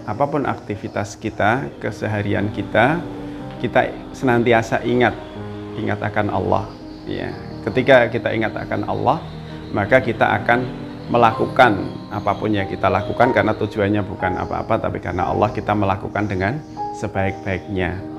apapun aktivitas kita, keseharian kita, kita senantiasa ingat akan Allah. Ya, ketika kita ingat akan Allah, maka kita akan melakukan apapun yang kita lakukan karena tujuannya bukan apa-apa, tapi karena Allah kita melakukan dengan sebaik-baiknya.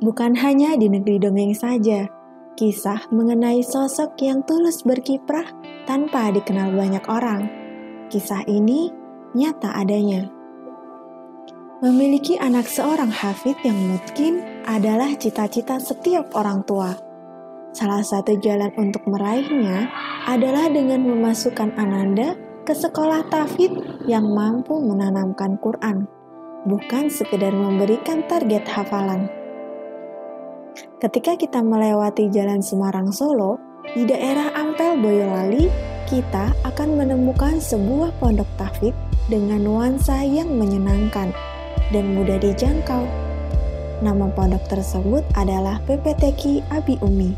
Bukan hanya di negeri dongeng saja, kisah mengenai sosok yang tulus berkiprah tanpa dikenal banyak orang. Kisah ini nyata adanya. Memiliki anak seorang hafid yang mungkin adalah cita-cita setiap orang tua. Salah satu jalan untuk meraihnya adalah dengan memasukkan Ananda ke sekolah tahfidz yang mampu menanamkan Quran, bukan sekedar memberikan target hafalan. Ketika kita melewati Jalan Semarang Solo, di daerah Ampel Boyolali, kita akan menemukan sebuah pondok tahfidz dengan nuansa yang menyenangkan dan mudah dijangkau. Nama pondok tersebut adalah PPTQ Abi Umi.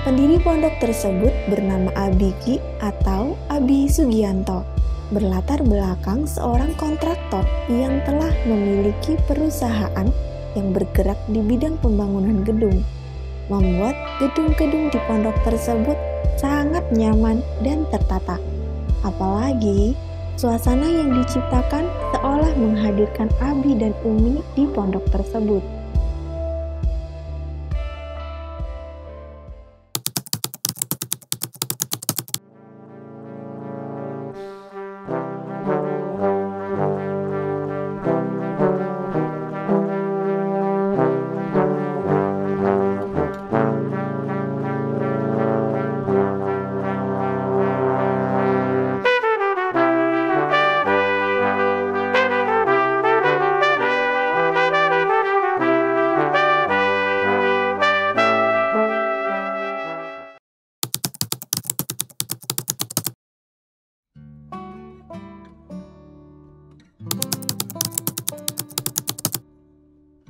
Pendiri pondok tersebut bernama Abi Ki atau Abi Sugianto, berlatar belakang seorang kontraktor yang telah memiliki perusahaan yang bergerak di bidang pembangunan gedung, membuat gedung-gedung di pondok tersebut sangat nyaman dan tertata. Apalagi suasana yang diciptakan seolah menghadirkan Abi dan Umi di pondok tersebut.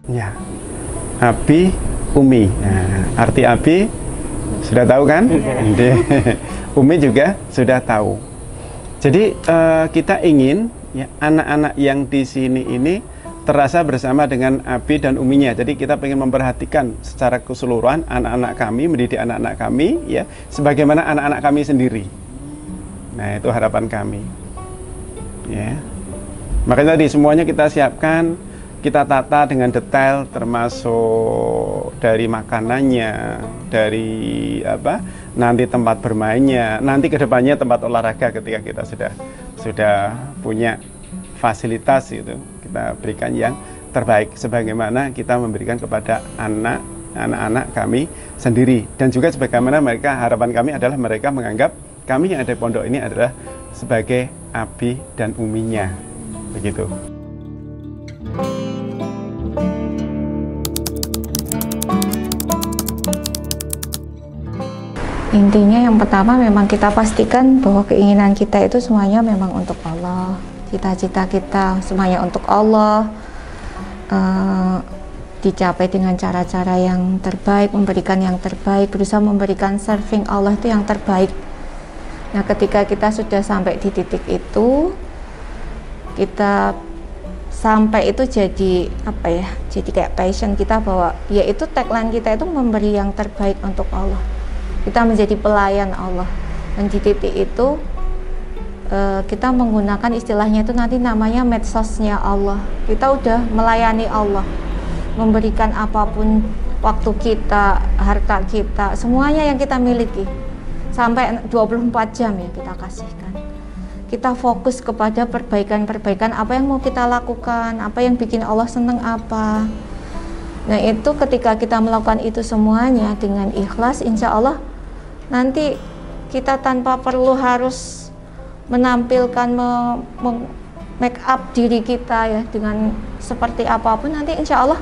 Ya, Abi Umi. Nah, arti Abi sudah tahu kan? Umi juga sudah tahu. Jadi kita ingin ya anak-anak yang di sini ini terasa bersama dengan Abi dan Uminya. Jadi kita ingin memperhatikan secara keseluruhan anak-anak kami, mendidik anak-anak kami ya sebagaimana anak-anak kami sendiri. Nah, itu harapan kami. Ya. Makanya tadi semuanya kita siapkan, kita tata dengan detail, termasuk dari makanannya, dari nanti tempat bermainnya, nanti kedepannya tempat olahraga ketika kita sudah punya fasilitas itu, kita berikan yang terbaik sebagaimana kita memberikan kepada anak-anak kami sendiri, dan juga sebagaimana harapan kami adalah mereka menganggap kami yang ada di pondok ini adalah sebagai Abi dan Uminya, begitu. Intinya yang pertama memang kita pastikan bahwa keinginan kita itu semuanya memang untuk Allah, cita-cita kita semuanya untuk Allah, dicapai dengan cara-cara yang terbaik, memberikan yang terbaik, berusaha memberikan serving Allah itu yang terbaik. Nah, ketika kita sudah sampai di titik itu, kita sampai itu jadi jadi kayak passion kita, bahwa yaitu tagline kita itu memberi yang terbaik untuk Allah. Kita menjadi pelayan Allah, dan di titik itu kita menggunakan istilahnya itu nanti namanya medsosnya Allah. Kita udah melayani Allah, memberikan apapun, waktu kita, harta kita, semuanya yang kita miliki, sampai 24 jam ya kita kasihkan. Kita fokus kepada perbaikan-perbaikan, apa yang mau kita lakukan, apa yang bikin Allah seneng apa. Nah itu ketika kita melakukan itu semuanya dengan ikhlas, insya Allah nanti kita tanpa perlu harus menampilkan make up diri kita ya dengan seperti apapun, nanti insya Allah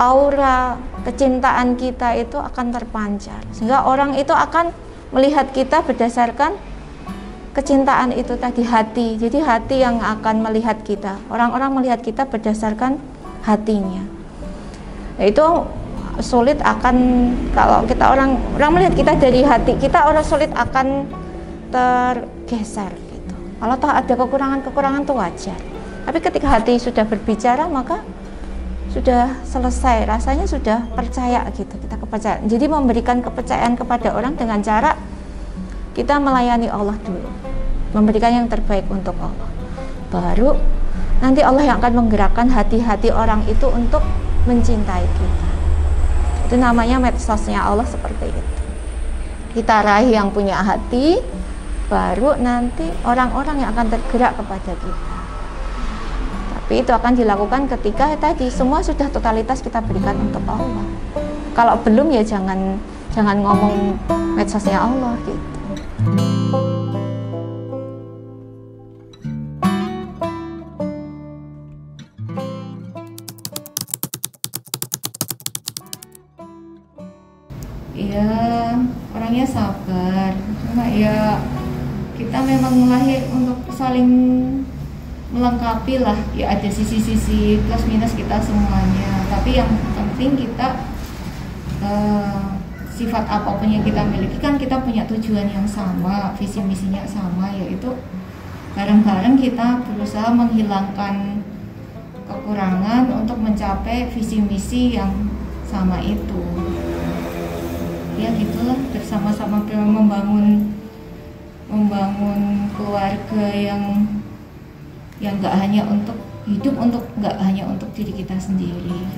aura kecintaan kita itu akan terpancar sehingga orang itu akan melihat kita berdasarkan kecintaan itu tadi, hati. Jadi hati yang akan melihat kita, orang-orang melihat kita berdasarkan hatinya. Nah, itu sulit akan, kalau kita orang melihat kita dari hati kita, orang sulit akan tergeser gitu. Kalau toh ada kekurangan tuh wajar. Tapi ketika hati sudah berbicara maka sudah selesai, rasanya sudah percaya gitu, kita kepercayaan. Jadi memberikan kepercayaan kepada orang dengan cara kita melayani Allah dulu, memberikan yang terbaik untuk Allah. Baru nanti Allah yang akan menggerakkan hati-hati orang itu untuk mencintai kita. Itu namanya medsosnya Allah seperti itu. Kita raih yang punya hati, baru nanti orang-orang yang akan tergerak kepada kita. Tapi itu akan dilakukan ketika tadi semua sudah totalitas kita berikan untuk Allah. Kalau belum ya jangan ngomong medsosnya Allah gitu. Ya orangnya sabar, cuma ya kita memang lahir untuk saling melengkapi lah, ya ada sisi-sisi plus minus kita semuanya. Tapi yang penting kita sifat apapun yang kita miliki kan kita punya tujuan yang sama, visi misinya sama, yaitu bareng-bareng kita berusaha menghilangkan kekurangan untuk mencapai visi misi yang sama itu. Ya gitulah, bersama-sama membangun keluarga yang nggak hanya untuk hidup, nggak hanya untuk diri kita sendiri,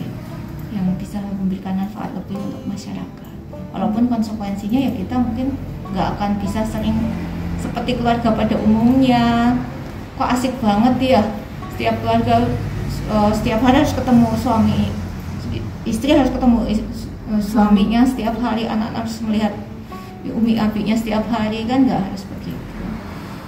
yang bisa memberikan manfaat lebih untuk masyarakat. Walaupun konsekuensinya ya kita mungkin nggak akan bisa sering seperti keluarga pada umumnya. Kok asik banget ya, setiap keluarga setiap hari harus ketemu suami, istri harus ketemu suaminya setiap hari, anak-anak harus melihat umi abinya setiap hari, kan nggak harus begitu.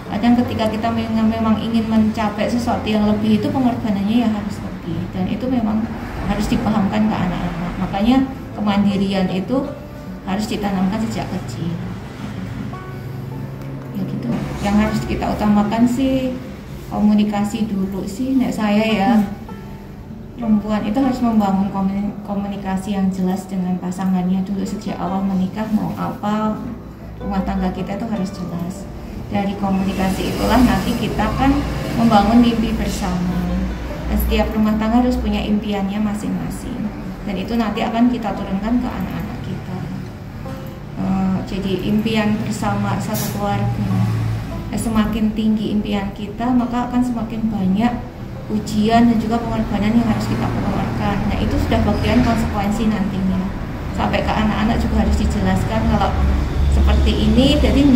Kadang ketika kita memang ingin mencapai sesuatu yang lebih, itu pengorbanannya ya harus lebih, dan itu memang harus dipahamkan ke anak-anak. Makanya kemandirian itu harus ditanamkan sejak kecil. Ya gitu. Yang harus kita utamakan sih komunikasi dulu sih, nek saya ya. Perempuan itu harus membangun komunikasi yang jelas dengan pasangannya dulu sejak awal menikah, mau apa, rumah tangga kita itu harus jelas. Dari komunikasi itulah nanti kita kan membangun mimpi bersama. Dan setiap rumah tangga harus punya impiannya masing-masing. Dan itu nanti akan kita turunkan ke anak-anak kita. Jadi impian bersama satu keluarga. Semakin tinggi impian kita, maka akan semakin banyak ujian dan juga pengorbanan yang harus kita keluarkan. Nah itu sudah bagian konsekuensi nantinya. Sampai ke anak-anak juga harus dijelaskan kalau seperti ini. Jadi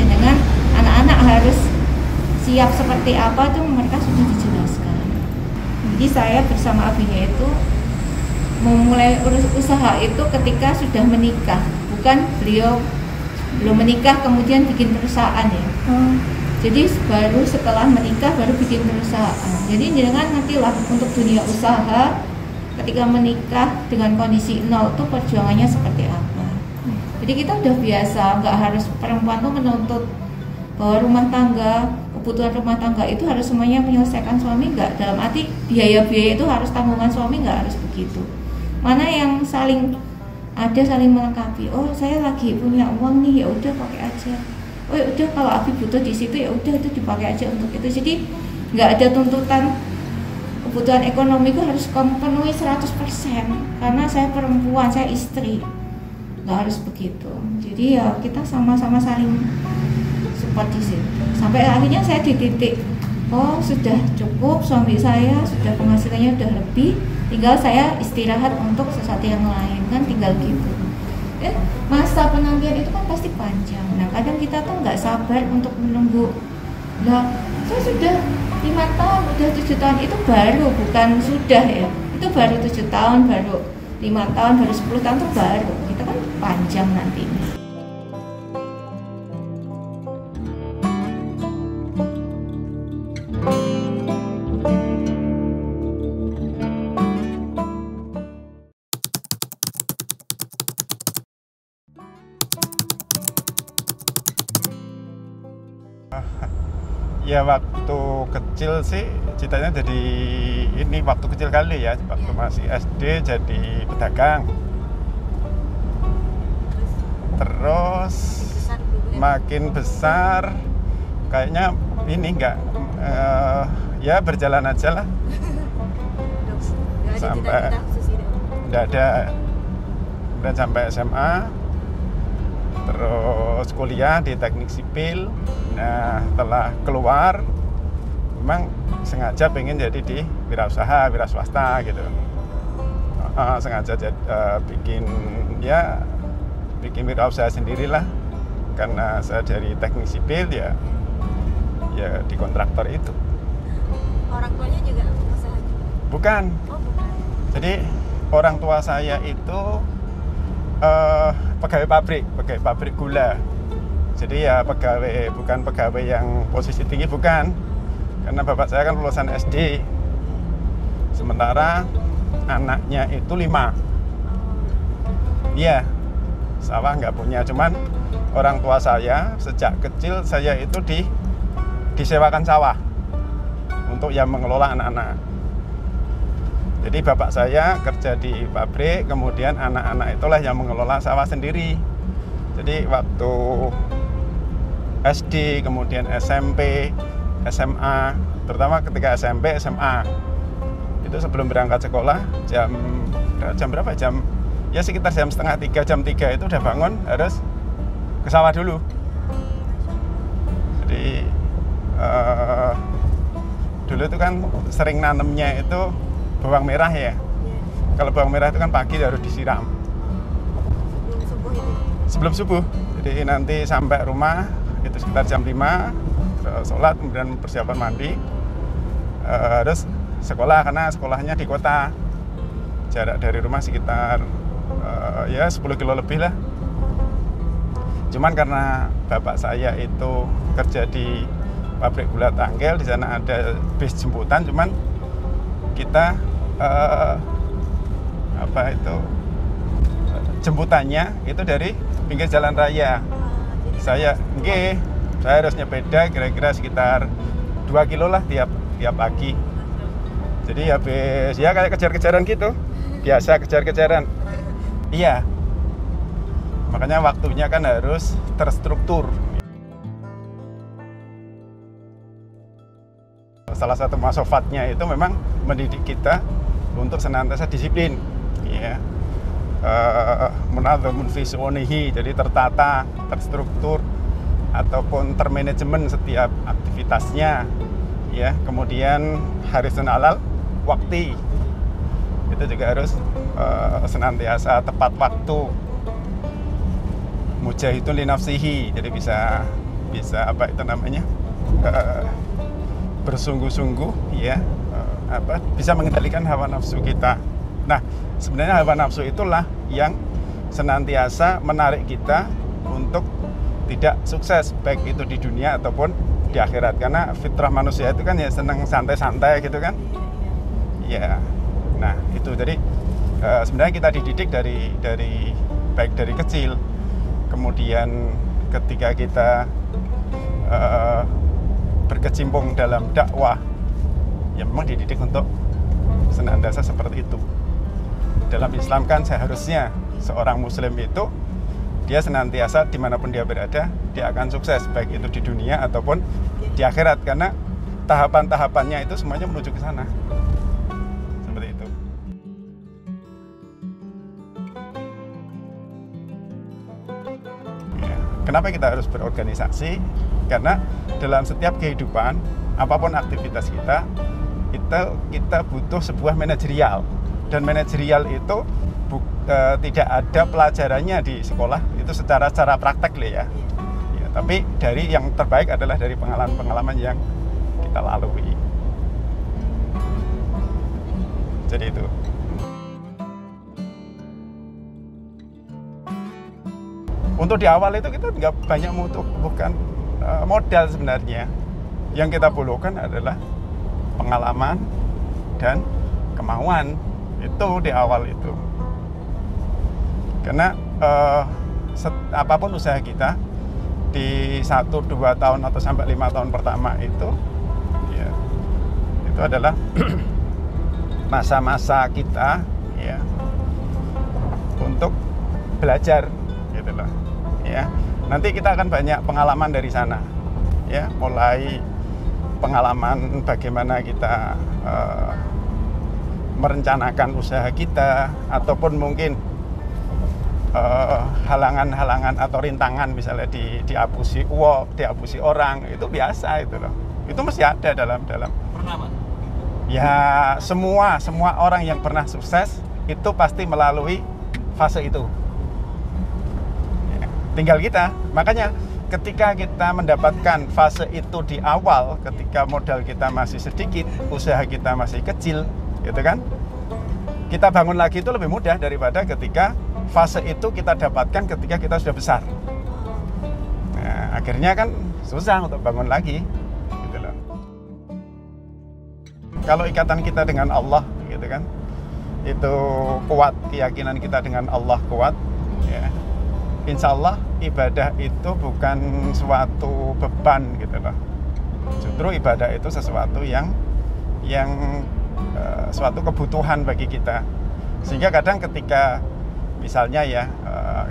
jangan anak-anak harus siap seperti apa tuh mereka sudah dijelaskan. Jadi saya bersama abinya itu memulai usaha itu ketika sudah menikah, bukan beliau belum menikah kemudian bikin perusahaan ya. Jadi baru setelah menikah baru bikin perusahaan. Jadi jangan nantilah untuk dunia usaha ketika menikah dengan kondisi nol tuh perjuangannya seperti apa. Jadi kita udah biasa, nggak harus perempuan tuh menuntut bahwa rumah tangga, kebutuhan rumah tangga itu harus semuanya menyelesaikan suami, nggak. Dalam arti biaya-biaya itu harus tanggungan suami, nggak harus begitu. Mana yang saling melengkapi. Oh saya lagi punya uang nih, ya udah pakai aja. Oh ya udah kalau Abi butuh di situ ya udah itu dipakai aja untuk itu. Jadi nggak ada tuntutan kebutuhan ekonomi itu harus kamu penuhi 100% karena saya perempuan, saya istri. Nggak harus begitu. Jadi ya kita sama-sama saling support di situ. Sampai akhirnya saya di titik oh sudah cukup, suami saya sudah penghasilannya sudah lebih, tinggal saya istirahat untuk sesuatu yang lain, kan tinggal gitu. Masa penantian itu kan pasti panjang. Nah kadang kita tuh nggak sabar untuk menunggu. Lah saya sudah 5 tahun, udah 7 tahun, itu baru, bukan sudah ya, itu baru 7 tahun, baru 5 tahun baru 10 tahun tuh baru, kita kan panjang nantinya. Ya waktu kecil sih citanya jadi ini, waktu kecil kali ya, waktu masih SD jadi pedagang. Terus makin besar kayaknya ini enggak ya berjalan aja lah. Sampai enggak ada, udah sampai SMA. Terus kuliah di teknik sipil. Nah, setelah keluar memang sengaja pengen jadi di wira swasta gitu. Sengaja bikin wirausaha sendirilah, karena saya dari teknik sipil ya di kontraktor itu. Orang tuanya juga usaha? Bukan. Oh, bukan. Jadi orang tua saya itu pegawai pabrik gula. Jadi ya bukan pegawai yang posisi tinggi, bukan. Karena bapak saya kan lulusan SD. Sementara anaknya itu 5. Iya, sawah nggak punya. Cuman orang tua saya sejak kecil saya itu disewakan sawah untuk yang mengelola anak-anak. Jadi bapak saya kerja di pabrik, kemudian anak-anak itulah yang mengelola sawah sendiri. Jadi waktu SD, kemudian SMP, SMA, terutama ketika SMP, SMA, itu sebelum berangkat sekolah jam berapa? Ya sekitar jam 2:30, jam 3 itu udah bangun, harus ke sawah dulu. Jadi dulu itu kan sering nanemnya itu bawang merah ya. Kalau bawang merah itu kan pagi harus disiram. Sebelum subuh. Jadi nanti sampai rumah itu sekitar jam 5, sholat, kemudian persiapan mandi, terus sekolah, karena sekolahnya di kota, jarak dari rumah sekitar ya 10 kilo lebih lah. Cuman karena bapak saya itu kerja di pabrik gula Tangkel, di sana ada bis jemputan, cuman kita jemputannya itu dari pinggir jalan raya. Saya harus nyepeda kira-kira sekitar 2 kilo lah tiap pagi. Jadi habis ya kayak kejar-kejaran gitu. Biasa kejar-kejaran. Iya. Makanya waktunya kan harus terstruktur. Salah satu masofatnya itu memang mendidik kita untuk senantiasa disiplin, ya. Munadzamun fi su'unihi, jadi tertata, terstruktur ataupun termanajemen setiap aktivitasnya, ya. Kemudian harisun alal waktu, itu juga harus senantiasa tepat waktu. Mujahidun li nafsihi, jadi bisa apa itu namanya, bersungguh-sungguh, ya, bisa mengendalikan hawa nafsu kita. Nah, sebenarnya hawa nafsu itulah yang senantiasa menarik kita untuk tidak sukses, baik itu di dunia ataupun di akhirat. Karena fitrah manusia itu kan ya senang santai-santai gitu kan. Ya, nah itu. Jadi sebenarnya kita dididik dari baik dari kecil. Kemudian ketika kita berkecimpung dalam dakwah, ya memang dididik untuk senantiasa seperti itu. Dalam Islam kan seharusnya seorang muslim itu dia senantiasa dimanapun dia berada, dia akan sukses, baik itu di dunia ataupun di akhirat, karena tahapan-tahapannya itu semuanya menuju ke sana. Seperti itu. Ya. Kenapa kita harus berorganisasi? Karena dalam setiap kehidupan, apapun aktivitas kita butuh sebuah manajerial. Dan manajerial itu tidak ada pelajarannya di sekolah, itu secara praktek lah ya. Ya. Tapi dari yang terbaik adalah dari pengalaman-pengalaman yang kita lalui. Jadi itu. Untuk di awal itu kita nggak banyak bukan modal sebenarnya. Yang kita perlukan adalah pengalaman dan kemauan, itu di awal itu. Karena apapun usaha kita di 1-2 tahun atau sampai 5 tahun pertama itu, ya, itu adalah masa-masa kita, ya, untuk belajar, gitu loh, ya. Nanti kita akan banyak pengalaman dari sana, ya, mulai pengalaman bagaimana kita merencanakan usaha kita, ataupun mungkin halangan-halangan atau rintangan, misalnya diapusi uang, diapusi orang, itu biasa itu loh. Itu mesti ada dalam. Pernah, Pak? Ya, semua orang yang pernah sukses itu pasti melalui fase itu. Ya, tinggal kita. Makanya ketika kita mendapatkan fase itu di awal, ketika modal kita masih sedikit, usaha kita masih kecil, gitu kan? Kita bangun lagi itu lebih mudah daripada ketika fase itu kita dapatkan ketika kita sudah besar. Nah, akhirnya kan susah untuk bangun lagi, gitu loh. Kalau ikatan kita dengan Allah, gitu kan, itu kuat, keyakinan kita dengan Allah kuat, ya, insya Allah ibadah itu bukan suatu beban, gitu loh. Justru ibadah itu sesuatu yang suatu kebutuhan bagi kita. Sehingga kadang ketika misalnya ya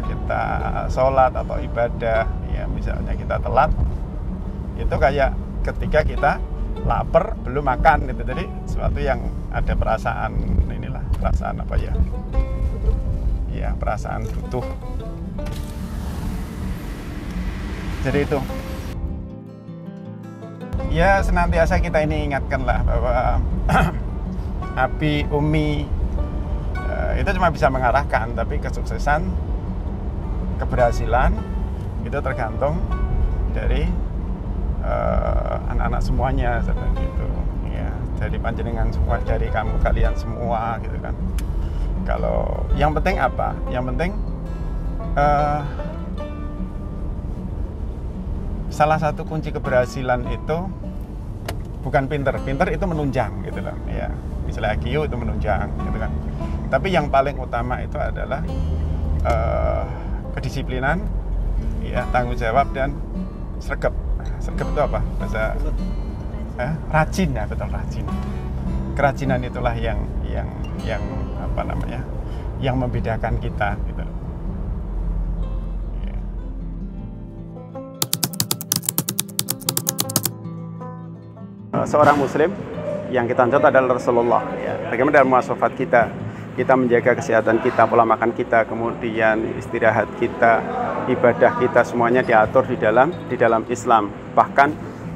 kita sholat atau ibadah, ya misalnya kita telat, itu kayak ketika kita lapar belum makan gitu. Jadi sesuatu yang ada perasaan inilah, perasaan apa ya? Ya, perasaan butuh. Jadi itu. Ya, senantiasa kita ini ingatkanlah bahwa Abi, Umi, itu cuma bisa mengarahkan, tapi kesuksesan, keberhasilan itu tergantung dari anak-anak semuanya, seperti itu. Ya, dari panjenengan semua, dari kalian semua, gitu kan. Kalau yang penting apa? Yang penting salah satu kunci keberhasilan itu bukan pinter itu menunjang, gitu loh. Ya, misalnya IQ itu menunjang, gitu kan. Tapi yang paling utama itu adalah kedisiplinan, ya, tanggung jawab dan sregep. Sregep itu apa? Bahasa rajin, ya, betul, rajin. Kerajinan itulah yang apa namanya? Yang membedakan kita, gitu. Ya. Seorang muslim yang kita contoh adalah Rasulullah, ya. Bagaimana dalam muasafat kita menjaga kesehatan kita, pola makan kita, kemudian istirahat kita, ibadah kita, semuanya diatur di dalam Islam. Bahkan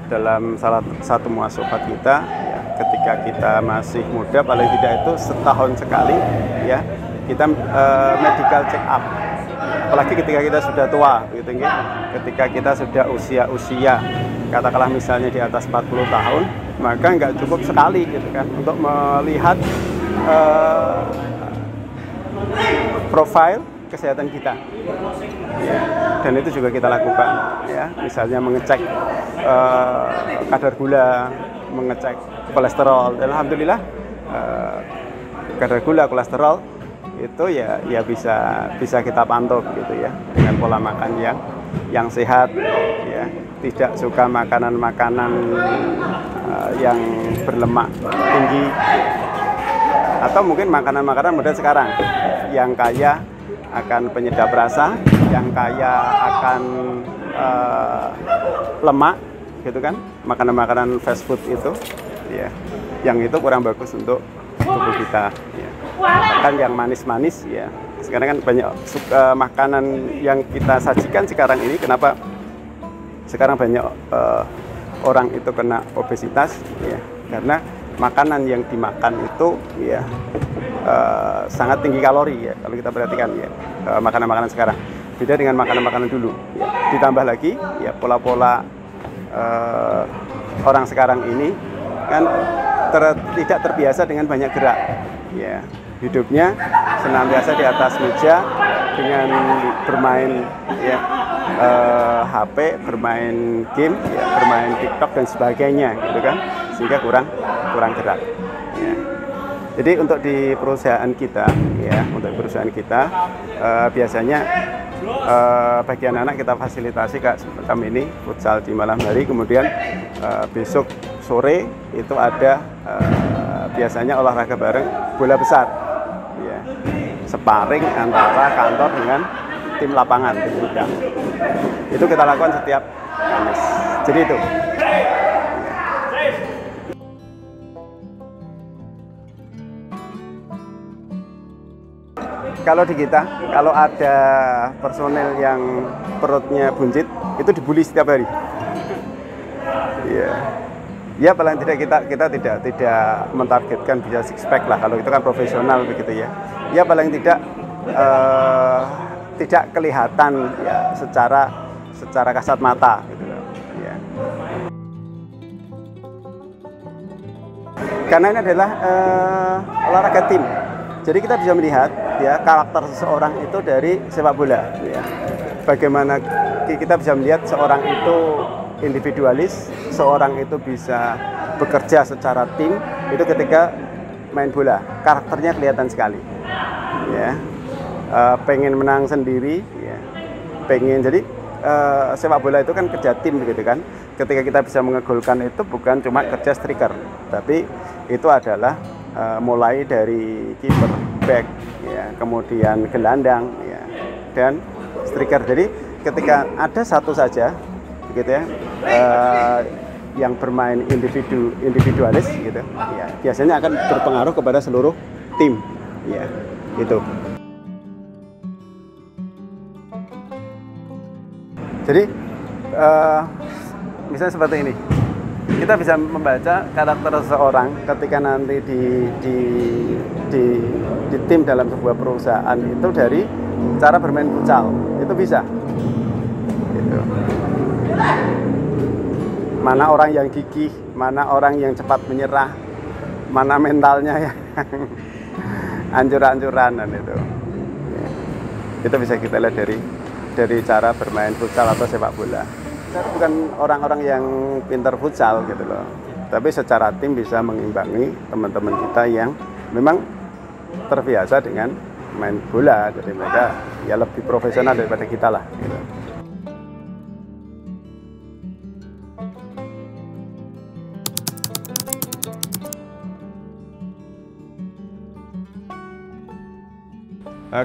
dalam salah satu muasafat kita, ya, ketika kita masih muda, paling tidak itu setahun sekali, ya, kita medical check up. Apalagi ketika kita sudah tua, gitu, ketika kita sudah usia katakanlah misalnya di atas 40 tahun, maka nggak cukup sekali, gitu kan, untuk melihat profil kesehatan kita, ya. Dan itu juga kita lakukan, ya, misalnya mengecek kadar gula, mengecek kolesterol, dan alhamdulillah kadar gula, kolesterol itu ya bisa kita pantau, gitu ya, dengan pola makan yang sehat, ya, tidak suka makanan-makanan yang berlemak tinggi, atau mungkin makanan-makanan modern sekarang yang kaya akan penyedap rasa, yang kaya akan lemak, gitu kan, makanan-makanan fast food itu, ya, yang itu kurang bagus untuk tubuh kita, ya. Bahkan yang manis-manis, ya, sekarang kan banyak makanan yang kita sajikan sekarang ini. Kenapa sekarang banyak orang itu kena obesitas, ya, karena makanan yang dimakan itu, ya, sangat tinggi kalori, ya, kalau kita perhatikan, ya, makanan-makanan sekarang beda dengan makanan-makanan dulu, ya. Ditambah lagi, ya, pola-pola orang sekarang ini kan tidak terbiasa dengan banyak gerak, ya, hidupnya senantiasa di atas meja dengan bermain ya HP, bermain game, ya, bermain TikTok dan sebagainya gitu kan, sehingga kurang gerak. Ya. Jadi untuk di perusahaan kita biasanya bagi anak-anak kita fasilitasi kayak semacam ini futsal di malam hari, kemudian besok sore itu ada biasanya olahraga bareng bola besar, ya, sparring antara kantor dengan tim lapangan, tim gudang. Itu kita lakukan setiap Kamis. Jadi itu. Kalau di kita, kalau ada personel yang perutnya buncit, itu dibully setiap hari. Iya. Ya paling tidak kita tidak mentargetkan bisa six pack lah, kalau itu kan profesional begitu ya. Ya paling tidak tidak kelihatan ya secara kasat mata gitu loh. Ya. Karena ini adalah olahraga tim. Jadi kita bisa melihat ya karakter seseorang itu dari sepak bola. Ya. Bagaimana kita bisa melihat seorang itu individualis, seorang itu bisa bekerja secara tim, itu ketika main bola karakternya kelihatan sekali. Ya. Pengen menang sendiri, ya. Pengen jadi sepak bola itu kan kerja tim begitu kan. Ketika kita bisa mengegolkan itu bukan cuma kerja striker, tapi itu adalah mulai dari kiper, back, ya, kemudian gelandang, ya, dan striker. Jadi ketika ada satu saja, gitu ya, yang bermain individualis, gitu, ya, biasanya akan berpengaruh kepada seluruh tim, ya, itu. Jadi misalnya seperti ini. Kita bisa membaca karakter seseorang ketika nanti di tim dalam sebuah perusahaan itu dari cara bermain futsal, itu bisa. Gitu. Mana orang yang gigih, mana orang yang cepat menyerah, mana mentalnya yang ancur-ancuran dan itu. Itu bisa kita lihat dari cara bermain futsal atau sepak bola. Bukan orang-orang yang pintar futsal gitu loh, tapi secara tim bisa mengimbangi teman-teman kita yang memang terbiasa dengan main bola, jadi mereka ya lebih profesional daripada kita lah gitu.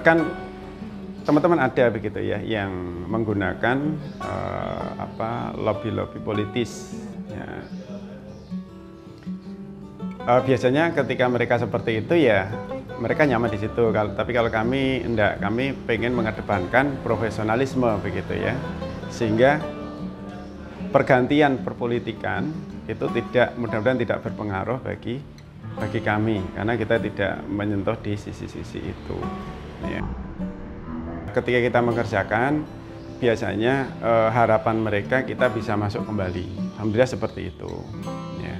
Kan teman-teman ada begitu ya yang menggunakan lobby-lobby politis. Ya. Biasanya ketika mereka seperti itu ya mereka nyaman di situ. Tapi kalau kami enggak, kami pengen mengedepankan profesionalisme begitu ya, sehingga pergantian perpolitikan itu mudah-mudahan tidak berpengaruh bagi kami, karena kita tidak menyentuh di sisi-sisi itu. Ya. Ketika kita mengerjakan, biasanya harapan mereka kita bisa masuk kembali. Alhamdulillah seperti itu. Ya.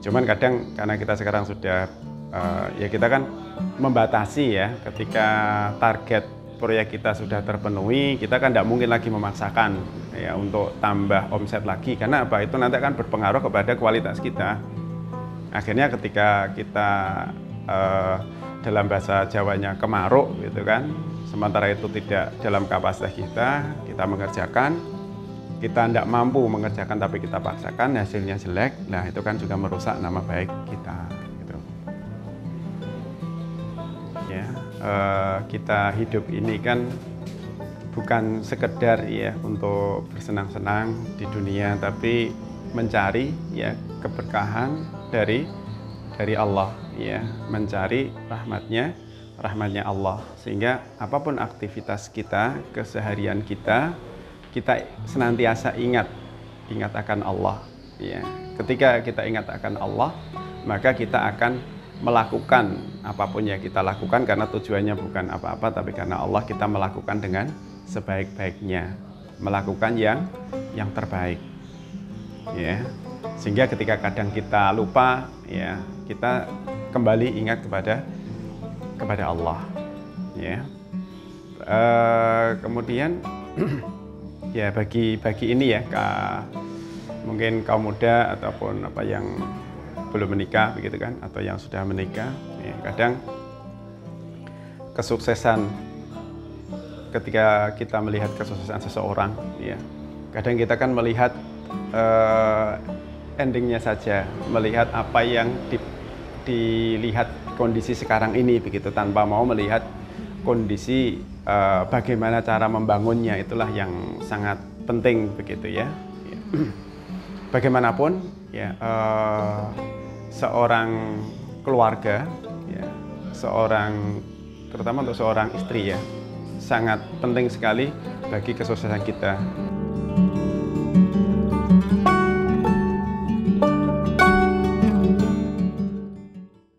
Cuman kadang karena kita sekarang sudah ya kita kan membatasi ya, ketika target proyek kita sudah terpenuhi, kita kan tidak mungkin lagi memaksakan ya untuk tambah omset lagi, karena apa? Itu nanti akan berpengaruh kepada kualitas kita. Akhirnya ketika kita dalam bahasa Jawanya kemaruk gitu kan, sementara itu tidak dalam kapasitas kita mengerjakan, kita tidak mampu mengerjakan tapi kita paksakan, hasilnya jelek, nah itu kan juga merusak nama baik kita gitu. Ya, kita hidup ini kan bukan sekedar ya untuk bersenang-senang di dunia, tapi mencari ya keberkahan dari Allah ya, mencari rahmatnya Allah, sehingga apapun aktivitas kita, keseharian kita senantiasa ingat akan Allah ya. Ketika kita ingat akan Allah, maka kita akan melakukan apapun yang kita lakukan karena tujuannya bukan apa-apa, tapi karena Allah, kita melakukan dengan sebaik-baiknya, melakukan yang terbaik ya. Sehingga ketika kadang kita lupa ya, kita kembali ingat kepada kepada Allah, ya. Kemudian ya bagi ini ya, mungkin kaum muda ataupun apa yang belum menikah begitu kan, atau yang sudah menikah, ya, kadang kesuksesan ketika kita melihat kesuksesan seseorang, ya, kadang kita kan melihat endingnya saja, melihat apa yang dilihat kondisi sekarang ini begitu, tanpa mau melihat kondisi bagaimana cara membangunnya. Itulah yang sangat penting begitu ya. Bagaimanapun ya, seorang keluarga ya, terutama untuk seorang istri ya, sangat penting sekali bagi kesuksesan kita.